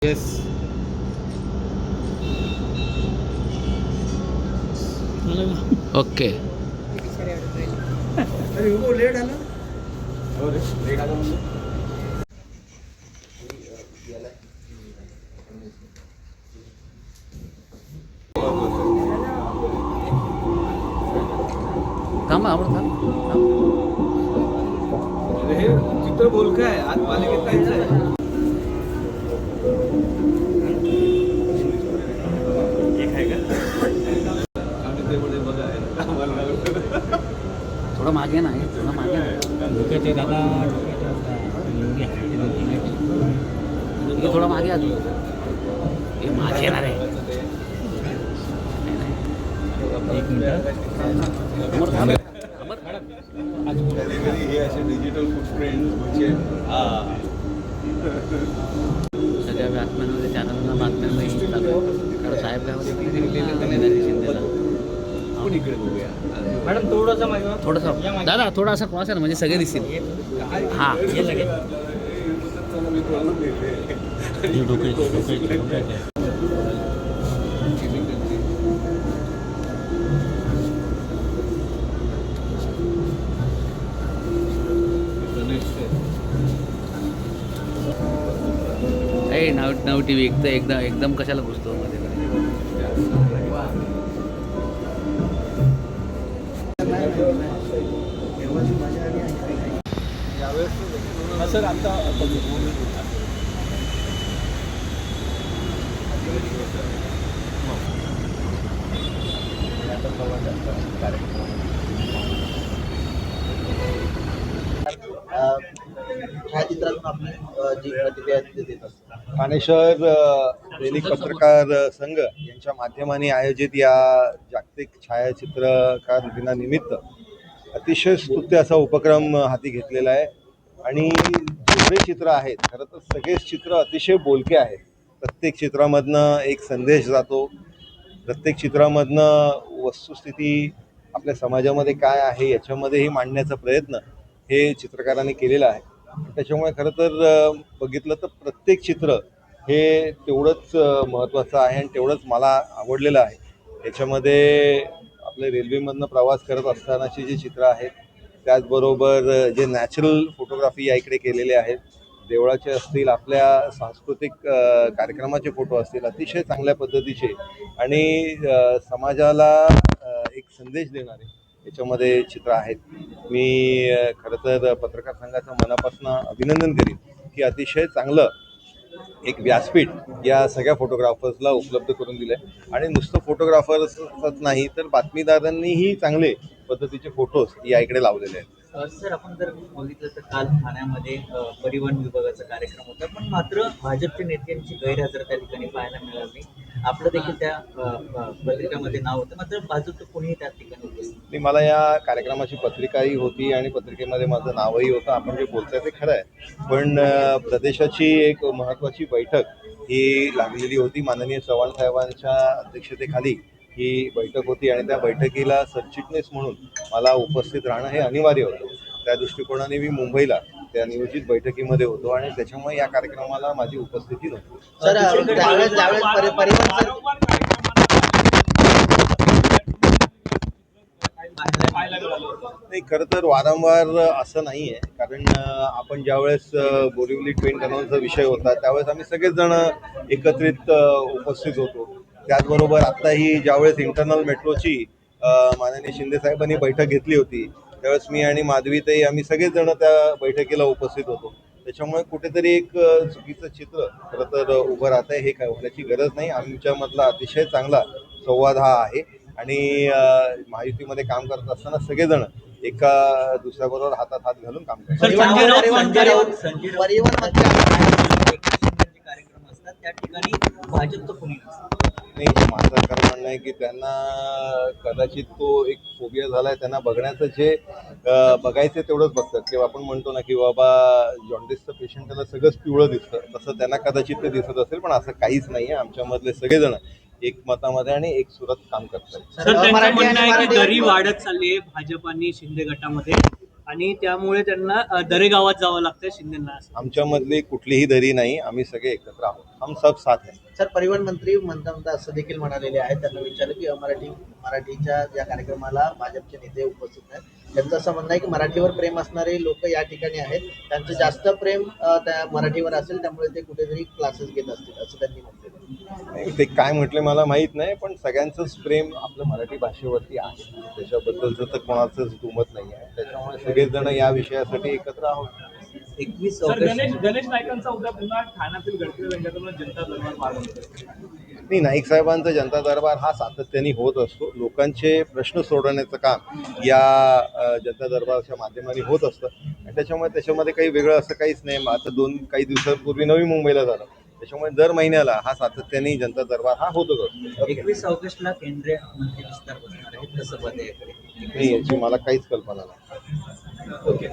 Yes. Okay. अरे वो late आला. हो रे, लेट आला म्हणजे थांबा आपण थांब. हे चित्र बोलकं आहे. आज मालिकेत काहीच आहे. एक आहे का? आम्ही ते मध्ये बघा आहे. आम्हाला थोडं मागे नाही, थोडं मागे नाही. दादा थोडं मागे आलो. हे मागे येणार आहे. एक मिनिट. हे असे डिजिटल फुटप्रिंट म्हणजे सगळ्या बातम्यांमध्ये चॅनलला बातम्यांमध्ये कारण साहेब काय शिंदेला आपण इकडे बघूया. मॅडम थोडंसं दादा थोडासा क्रॉस आहे ना म्हणजे सगळे दिसतील. हां ये लगे मी तोंडून देते. नऊ टी व्ही एकदम कशाला घुसतो मध्ये. सर आता छायाचित्रातून आपली जी प्रतिक्रिया देत असतो. ठाणे शहर दैनिक पत्रकार संघ यांच्या माध्यमाने आयोजित या जागतिक छायाचित्रकार दिनानिमित्त अतिशय स्तुत्य असा उपक्रम हाती घेतलेला आहे. आणि जेवढे चित्र आहेत खरं तर सगळेच चित्र अतिशय बोलके आहेत. प्रत्येक चित्रामधनं एक संदेश जातो. प्रत्येक चित्रामधनं वस्तुस्थिती आपल्या समाजामध्ये काय आहे याच्यामध्येही मांडण्याचा प्रयत्न हे चित्रकारांनी केलेला आहे. त्याच्यामुळे खरं तर बघितलं तर प्रत्येक चित्र हे तेवढंच महत्त्वाचं आहे आणि तेवढंच मला आवडलेलं आहे. याच्यामध्ये आपले रेल्वेमधनं प्रवास करत असतानाची जी चित्र आहेत, त्याचबरोबर जे नॅचरल फोटोग्राफी या इकडे केलेले आहेत, देवळाचे असतील, आपल्या सांस्कृतिक कार्यक्रमाचे फोटो असतील, अतिशय चांगल्या पद्धतीचे आणि समाजाला एक संदेश देणारे याच्यामध्ये चित्र आहेत. मी खरं तर पत्रकार संघाचं मनापासून अभिनंदन करीन की अतिशय चांगलं एक व्यासपीठ या सगळ्या फोटोग्राफर्सला उपलब्ध करून दिलं आहे. आणि नुसतं फोटोग्राफर्सच नाही तर बातमीदारांनीही चांगले पद्धतीचे फोटोज या इकडे लावलेले आहेत. सर, आपण जर बघितलं तर काल ठाण्यामध्ये परिवहन विभागाचा कार्यक्रम होता, पण मात्र भाजपच्या नेत्यांची गैरहजर त्या ठिकाणी पाहायला मिळाली. आपलं देखील त्या पत्रिकामध्ये नाव होतं, मात्र भाजपचं कोणीही त्या ठिकाणी उपस्थित. मला या कार्यक्रमाची पत्रिकाही होती आणि पत्रिकेमध्ये माझं नावही होतं. आपण जे बोलताय ते खरं आहे, पण प्रदेशाची एक महत्त्वाची बैठक ही लागलेली होती. माननीय चव्हाण साहेबांच्या अध्यक्षतेखाली ही बैठक होती आणि त्या बैठकीला सरचिटणीस म्हणून मला उपस्थित राहणं हे अनिवार्य होतं. त्या दृष्टिकोनाने मी मुंबईला त्या नियोजित बैठकीमध्ये होतो आणि त्याच्यामुळे या कार्यक्रमाला माझी उपस्थिती नव्हती. सर, त्यावेळेस परिवहन नाही, खरं तर वारंवार असं नाही आहे. कारण आपण ज्यावेळेस बोरिवली ट्रेन टनलचा विषय होता त्यावेळेस आम्ही सगळेच जण एकत्रित उपस्थित होतो. त्याचबरोबर आत्ताही ज्यावेळेस इंटरनल मेट्रोची माननीय शिंदे साहेबांनी बैठक घेतली होती त्यावेळेस मी आणि माधवीताई आम्ही सगळेच जण त्या बैठकीला उपस्थित होतो. त्याच्यामुळे कुठेतरी एक चुकीचं चित्र खरं तर उभं राहत आहे. हे काय होण्याची गरज नाही. आमच्यामधला अतिशय चांगला संवाद हा आहे आणि महायुतीमध्ये काम करत असताना सगळेजण एका दुसऱ्याबरोबर हातात हात घालून काम करतात. कार्यक्रम असतात त्या ठिकाणी भाजपचं कोणी नाही, माझं खरं म्हणणं आहे की त्यांना कदाचित तो एक फोबिया झाला आहे. त्यांना बघण्याचं जे बघायचं तेवढंच बघतात. किंवा आपण म्हणतो ना की बाबा जॉन्डिसचं पेशंट त्याला सगळंच पिवळं दिसतं, तसं त्यांना कदाचित ते दिसत असेल, पण असं काहीच नाही आहे. आमच्यामधले सगळेजण एक मतामध्ये आणि एक सुरात काम करतात. सर, त्यांचं म्हणणं आहे की दरी वाढत चालली आहे भाजप आणि शिंदे गटामध्ये आणि त्यामुळे त्यांना दरेगावात जावं लागतं शिंदेना. आमच्यामधली कुठलीही दरी नाही, आम्ही सगळे एकत्र आहोत. हम सब साथ हैं. सर, परिवहन मंत्री म्हणता असं देखील म्हणालेले आहेत, त्यांना विचारलं की मराठीच्या या कार्यक्रमाला भाजपचे नेते उपस्थित आहेत. त्यांचं असं म्हणणं आहे की मराठीवर प्रेम असणारे लोक या ठिकाणी आहेत, त्यांचं जास्त प्रेम त्या मराठीवर असेल, त्यामुळे ते कुठेतरी क्लासेस घेत असतील असं त्यांनी म्हटलेलं. ते काय म्हटले मला माहीत नाही, पण सगळ्यांचंच प्रेम आपलं मराठी भाषेवरती आहे, त्याच्याबद्दलचं तर कोणाचंच दुमत नाही आहे. त्याच्यामुळे सगळेजण या विषयासाठी एकत्र आहोत. 21 सर, ऑगस्ट गणेश नाईकांचा उद्या पुन्हा ठाण्यातील गडकरी रंगातून जनता दरबार मारवतो. नाही, नाईक साहेबांचा जनता दरबार हा सातत्याने होत असतो. लोकांचे प्रश्न सोडवण्याचं काम या जनता दरबारच्या माध्यमाने होत असतं आणि त्याच्यामुळे त्याच्यामध्ये काही वेगळं असं काहीच नाही. आता काही दिवसांपूर्वी नवी मुंबईला झालं, त्याच्यामुळे दर महिन्याला हा सातत्याने जनता दरबार हा होतच असतो. 21 ऑगस्टला केंद्रीय मंत्री विस्तार बसणार आहे, कसं बघते याकडे? नाही, याची मला काहीच कल्पना नाही. ओके.